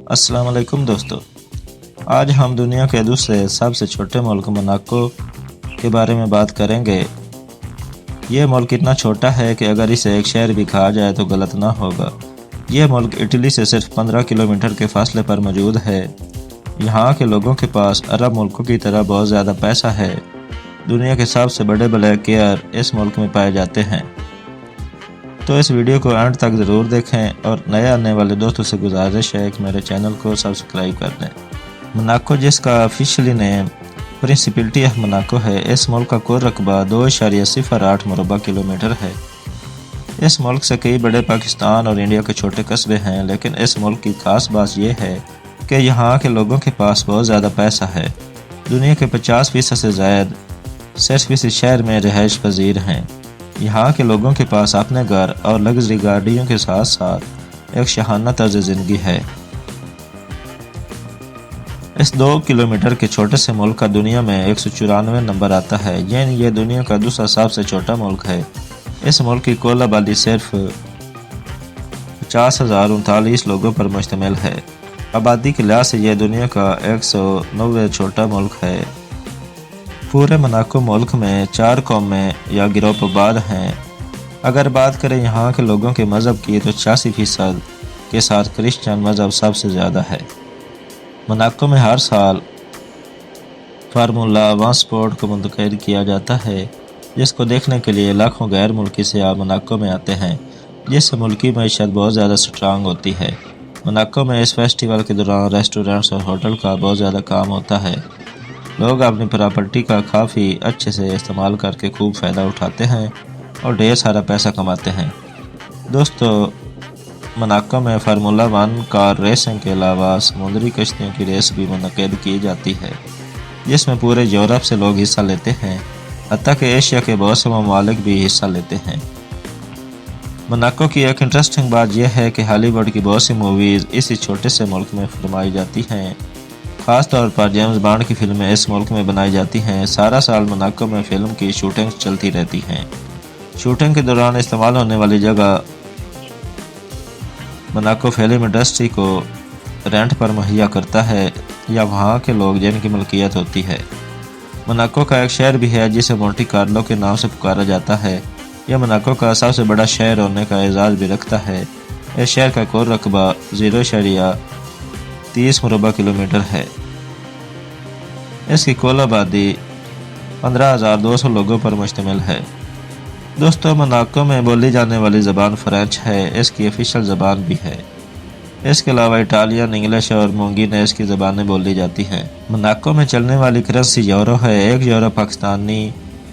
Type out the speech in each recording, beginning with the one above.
السلام علیکم دوستو، آج ہم دنیا کے دوسرے سب سے چھوٹے ملک موناکو کے بارے میں بات کریں گے۔ یہ ملک اتنا چھوٹا ہے کہ اگر اسے ایک شہر بھی کہا جائے تو غلط نہ ہوگا۔ یہ ملک اٹلی سے صرف 15 کلومیٹر کے فاصلے پر موجود ہے۔ یہاں کے لوگوں کے پاس عرب ملکوں کی طرح بہت زیادہ پیسہ ہے۔ دنیا کے سب سے بڑے بلیک کیئر اس ملک میں پائے جاتے ہیں۔ تو اس ویڈیو کو اینڈ تک ضرور دیکھیں اور نئے آنے والے دوستوں سے گزارش ہے کہ میرے چینل کو سبسکرائب کر دیں۔ موناکو، جس کا officially name principality of Monaco ہے، اس ملک کا کل رقبہ 2.08 مربع کلومیٹر ہے۔ اس ملک سے کئی بڑے پاکستان اور انڈیا کے چھوٹے قصبے ہیں، لیکن اس ملک کی خاص بات یہ ہے کہ یہاں کے لوگوں کے پاس بہت زیادہ پیسہ ہے۔ دنیا کے 50% سے زائد صرف اس شہر میں رہائش پذیر ہیں۔ یہاں کے لوگوں کے پاس اپنے گھر اور لگژری گاڑیوں کے ساتھ ساتھ ایک شاہانہ طرز زندگی ہے۔ اس 2 کلومیٹر کے چھوٹے سے ملک کا دنیا میں 194 نمبر آتا ہے، یعنی یہ دنیا کا دوسرا سب سے چھوٹا ملک ہے۔ اس ملک کی کل آبادی صرف 50,039 لوگوں پر مشتمل ہے۔ آبادی کے لحاظ سے یہ دنیا کا 190 چھوٹا ملک ہے۔ پورے موناکو ملک میں 4 قومیں یا گروپ آباد ہیں۔ اگر بات کریں یہاں کے لوگوں کے مذہب کی تو 86% کے ساتھ کرسچن مذہب سب سے زیادہ ہے۔ موناکو میں ہر سال فارمولا 1 سپورٹ کو منعقد کیا جاتا ہے، جس کو دیکھنے کے لیے لاکھوں غیر ملکی سیاح موناکو میں آتے ہیں، جس سے ملکی معیشت بہت زیادہ سٹرانگ ہوتی ہے۔ موناکو میں اس فیسٹیول کے دوران ریسٹورنٹس اور ہوٹل کا بہت زیادہ کام ہوتا ہے۔ لوگ اپنی پراپرٹی کا کافی اچھے سے استعمال کر کے خوب فائدہ اٹھاتے ہیں اور ڈھیر سارا پیسہ کماتے ہیں۔ دوستو، موناکو میں فارمولا 1 کار ریسنگ کے علاوہ سمندری کشتیوں کی ریس بھی منعقد کی جاتی ہے، جس میں پورے یورپ سے لوگ حصہ لیتے ہیں، حتیٰ کہ ایشیا کے بہت سے ممالک بھی حصہ لیتے ہیں۔ موناکو کی ایک انٹرسٹنگ بات یہ ہے کہ ہالی ووڈ کی بہت سی موویز اسی چھوٹے سے ملک میں فرمائی جاتی ہیں۔ خاص طور پر جیمز بانڈ کی فلمیں اس ملک میں بنائی جاتی ہیں۔ سارا سال موناکو میں فلم کی شوٹنگ چلتی رہتی ہیں۔ شوٹنگ کے دوران استعمال ہونے والی جگہ موناکو فلم انڈسٹری کو رینٹ پر مہیا کرتا ہے یا وہاں کے لوگ جن کی ملکیت ہوتی ہے۔ موناکو کا ایک شہر بھی ہے جسے مونٹی کارلو کے نام سے پکارا جاتا ہے۔ یہ موناکو کا سب سے بڑا شہر ہونے کا اعزاز بھی رکھتا ہے۔ اس شہر کا کل رقبہ 0.30 مربع کلومیٹر ہے۔ اس کی کل آبادی 15,200 لوگوں پر مشتمل ہے۔ دوستو، موناکو میں بولی جانے والی زبان فرینچ ہے، اس کی آفیشل زبان بھی ہے۔ اس کے علاوہ اٹالین، انگلش اور مونگینیز کی زبانیں بولی جاتی ہیں۔ موناکو میں چلنے والی کرنسی یورو ہے۔ 1 یورو پاکستانی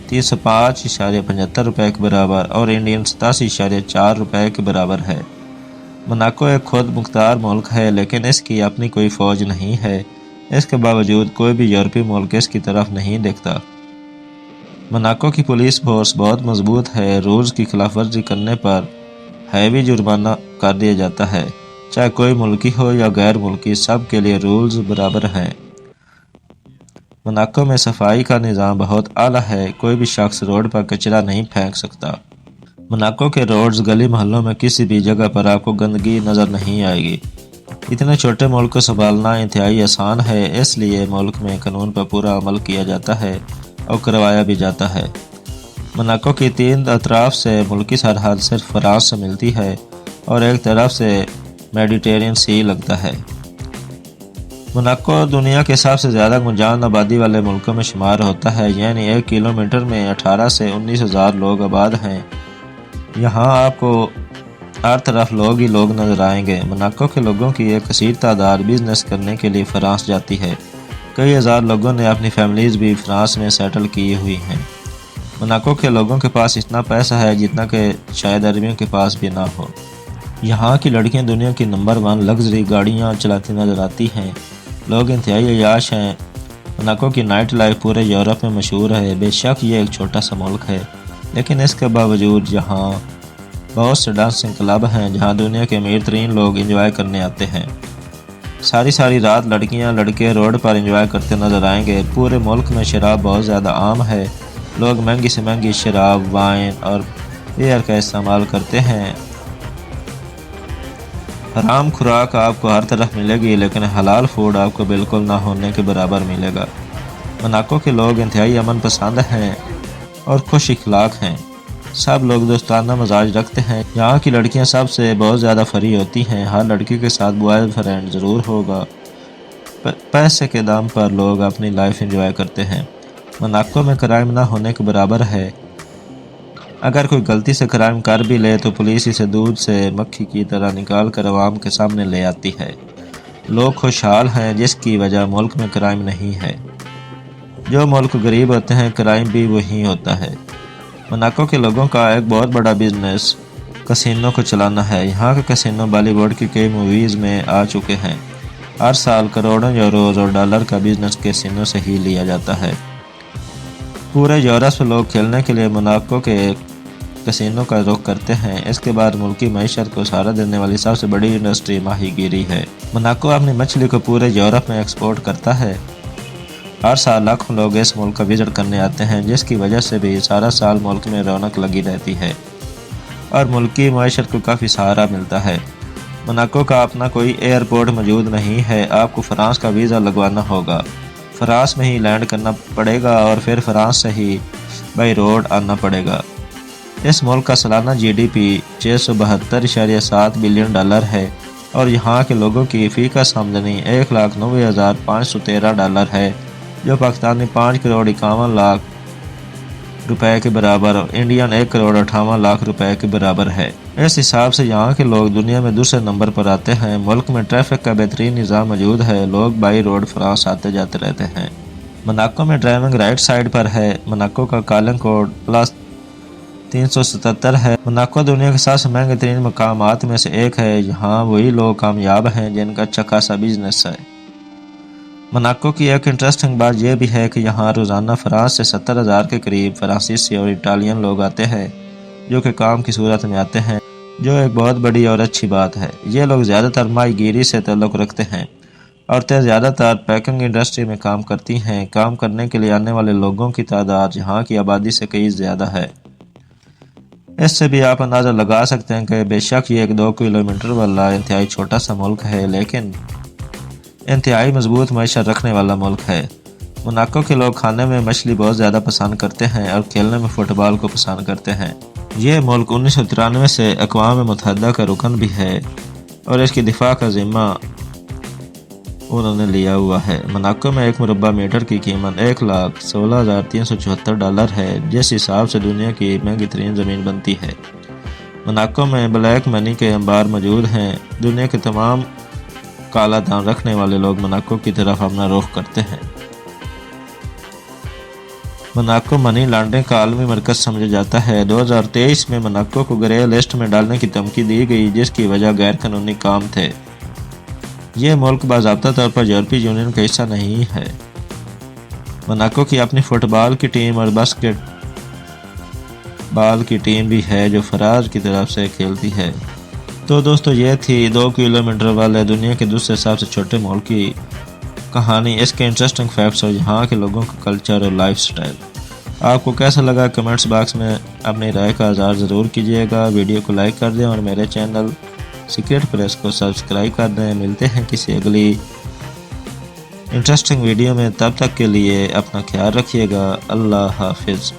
305.75 روپے کے برابر اور انڈین 87.4 روپے کے برابر ہے۔ موناکو ایک خود مختار ملک ہے، لیکن اس کی اپنی کوئی فوج نہیں ہے۔ اس کے باوجود کوئی بھی یورپی ملک اس کی طرف نہیں دیکھتا۔ موناکو کی پولیس فورس بہت مضبوط ہے۔ رولز کی خلاف ورزی کرنے پر ہیوی جرمانہ کر دیا جاتا ہے۔ چاہے کوئی ملکی ہو یا غیر ملکی، سب کے لیے رولز برابر ہیں۔ موناکو میں صفائی کا نظام بہت اعلیٰ ہے۔ کوئی بھی شخص روڈ پر کچرا نہیں پھینک سکتا۔ موناکو کے روڈز، گلی محلوں میں کسی بھی جگہ پر آپ کو گندگی نظر نہیں آئے گی۔ اتنے چھوٹے ملک کو سنبھالنا انتہائی آسان ہے، اس لیے ملک میں قانون پر پورا عمل کیا جاتا ہے اور کروایا بھی جاتا ہے۔ موناکو کی 3 اطراف سے ملکی سرحد صرف فرانس سے ملتی ہے اور ایک طرف سے میڈیٹرینین سی لگتا ہے۔ موناکو دنیا کے سب سے زیادہ گنجان آبادی والے ملکوں میں شمار ہوتا ہے، یعنی 1 کلومیٹر میں 18 سے 19 ہزار لوگ آباد ہیں۔ یہاں آپ کو ہر طرف لوگ ہی لوگ نظر آئیں گے۔ موناکو کے لوگوں کی ایک کثیر تعداد بزنس کرنے کے لیے فرانس جاتی ہے۔ کئی ہزار لوگوں نے اپنی فیملیز بھی فرانس میں سیٹل کی ہوئی ہیں۔ موناکو کے لوگوں کے پاس اتنا پیسہ ہے جتنا کہ شاید عربیوں کے پاس بھی نہ ہو۔ یہاں کی لڑکیاں دنیا کی نمبر 1 لگژری گاڑیاں چلاتی نظر آتی ہیں۔ لوگ انتہائی عیاش ہیں۔ موناکو کی نائٹ لائف پورے یورپ میں مشہور ہے۔ بے شک یہ ایک چھوٹا سا ملک ہے، لیکن اس کے باوجود یہاں بہت سے ڈانسنگ کلب ہیں جہاں دنیا کے امیر ترین لوگ انجوائے کرنے آتے ہیں۔ ساری رات لڑکیاں لڑکے روڈ پر انجوائے کرتے نظر آئیں گے۔ پورے ملک میں شراب بہت زیادہ عام ہے۔ لوگ مہنگی سے مہنگی شراب، وائن اور بیئر کا استعمال کرتے ہیں۔ حرام خوراک آپ کو ہر طرف ملے گی لیکن حلال فوڈ آپ کو بالکل نہ ہونے کے برابر ملے گا۔ موناکو کے لوگ انتہائی امن پسند ہیں اور خوش اخلاق ہیں۔ سب لوگ دوستانہ مزاج رکھتے ہیں۔ یہاں کی لڑکیاں سب سے بہت زیادہ فری ہوتی ہیں۔ ہر لڑکی کے ساتھ بوائے فرینڈ ضرور ہوگا۔ پیسے کے دام پر لوگ اپنی لائف انجوائے کرتے ہیں۔ موناکو میں کرائم نہ ہونے کے برابر ہے۔ اگر کوئی غلطی سے کرائم کر بھی لے تو پولیس اسے دودھ سے مکھی کی طرح نکال کر عوام کے سامنے لے آتی ہے۔ لوگ خوشحال ہیں جس کی وجہ ملک میں کرائم نہیں ہے۔ جو ملک غریب ہوتے ہیں کرائم بھی وہی ہوتا ہے۔ موناکو کے لوگوں کا ایک بہت بڑا بزنس کسینو کو چلانا ہے۔ یہاں کے کسینو بالی ووڈ کی کئی موویز میں آ چکے ہیں۔ ہر سال کروڑوں یوروز اور ڈالر کا بزنس کسینو سے ہی لیا جاتا ہے۔ پورے یورپ سے لوگ کھیلنے کے لیے موناکو کے کسینو کا رخ کرتے ہیں۔ اس کے بعد ملکی معیشت کو سہارا دینے والی سب سے بڑی انڈسٹری ماہی گیری ہے۔ موناکو اپنی مچھلی کو پورے یورپ میں ایکسپورٹ کرتا ہے۔ ہر سال لاکھوں لوگ اس ملک کا وزٹ کرنے آتے ہیں جس کی وجہ سے بھی سارا سال ملک میں رونق لگی رہتی ہے اور ملکی معیشت کو کافی سہارا ملتا ہے۔ موناکو کا اپنا کوئی ایئرپورٹ موجود نہیں ہے۔ آپ کو فرانس کا ویزا لگوانا ہوگا، فرانس میں ہی لینڈ کرنا پڑے گا اور پھر فرانس سے ہی بائی روڈ آنا پڑے گا۔ اس ملک کا سالانہ G D P 672.7 billion dollar ہے اور یہاں کے لوگوں کی فی کس آمدنی 1,90,513 ڈالر ہے جو پاکستانی 5,51,00,000 روپے کے برابر اور انڈین 1,58,00,000 روپے کے برابر ہے۔ اس حساب سے یہاں کے لوگ دنیا میں دوسرے نمبر پر آتے ہیں۔ ملک میں ٹریفک کا بہترین نظام موجود ہے۔ لوگ بائی روڈ فرانس آتے جاتے رہتے ہیں۔ موناکو میں ڈرائیونگ رائٹ سائڈ پر ہے۔ موناکو کا کالنگ کوڈ +377 ہے۔ موناکو دنیا کے سب سے مہنگے ترین مقامات میں سے ایک ہے۔ یہاں وہی لوگ کامیاب ہیں جن کا اچھا خاصا بزنس ہے۔ موناکو کی ایک انٹرسٹنگ بات یہ بھی ہے کہ یہاں روزانہ فرانس سے 70,000 کے قریب فرانسیسی اور اٹالین لوگ آتے ہیں جو کہ کام کی صورت میں آتے ہیں، جو ایک بہت بڑی اور اچھی بات ہے۔ یہ لوگ زیادہ تر ماہی گیری سے تعلق رکھتے ہیں۔ عورتیں زیادہ تر پیکنگ انڈسٹری میں کام کرتی ہیں۔ کام کرنے کے لیے آنے والے لوگوں کی تعداد یہاں کی آبادی سے کئی زیادہ ہے۔ اس سے بھی آپ اندازہ لگا سکتے ہیں کہ بے شک یہ ایک 2 کلومیٹر والا انتہائی چھوٹا سا ملک ہے لیکن انتہائی مضبوط معیشت رکھنے والا ملک ہے۔ موناکو کے لوگ کھانے میں مچھلی بہت زیادہ پسند کرتے ہیں اور کھیلنے میں فٹ بال کو پسند کرتے ہیں۔ یہ ملک 1993 سے اقوام متحدہ کا رکن بھی ہے اور اس کی دفاع کا ذمہ انہوں نے لیا ہوا ہے۔ موناکو میں 1 مربع میٹر کی قیمت 1,16,374 ڈالر ہے جس حساب سے دنیا کی مہنگی ترین زمین بنتی ہے۔ موناکو میں بلیک منی کے انبار موجود ہیں۔ دنیا کے تمام کالا دھن رکھنے والے لوگ موناکو کی طرف اپنا رخ کرتے ہیں۔ موناکو منی لانڈرنگ کا عالمی مرکز سمجھا جاتا ہے۔ 2023 میں موناکو کو گرے لسٹ میں ڈالنے کی دھمکی دی گئی جس کی وجہ غیر قانونی کام تھے۔ یہ ملک باضابطہ طور پر یورپی یونین کا حصہ نہیں ہے۔ موناکو کی اپنی فٹ بال کی ٹیم اور باسکٹ بال کی ٹیم بھی ہے جو فراز کی طرف سے کھیلتی ہے۔ تو دوستو یہ تھی 2 کلومیٹر والے دنیا کے دوسرے سب سے چھوٹے ملک کی کہانی، اس کے انٹرسٹنگ فیکٹس اور یہاں کے لوگوں کا کلچر اور لائف سٹائل۔ آپ کو کیسا لگا کمنٹس باکس میں اپنی رائے کا اظہار ضرور کیجیے گا۔ ویڈیو کو لائک کر دیں اور میرے چینل سیکرٹ پریس کو سبسکرائب کر دیں۔ ملتے ہیں کسی اگلی انٹرسٹنگ ویڈیو میں، تب تک کے لیے اپنا خیال رکھیے گا۔ اللہ حافظ۔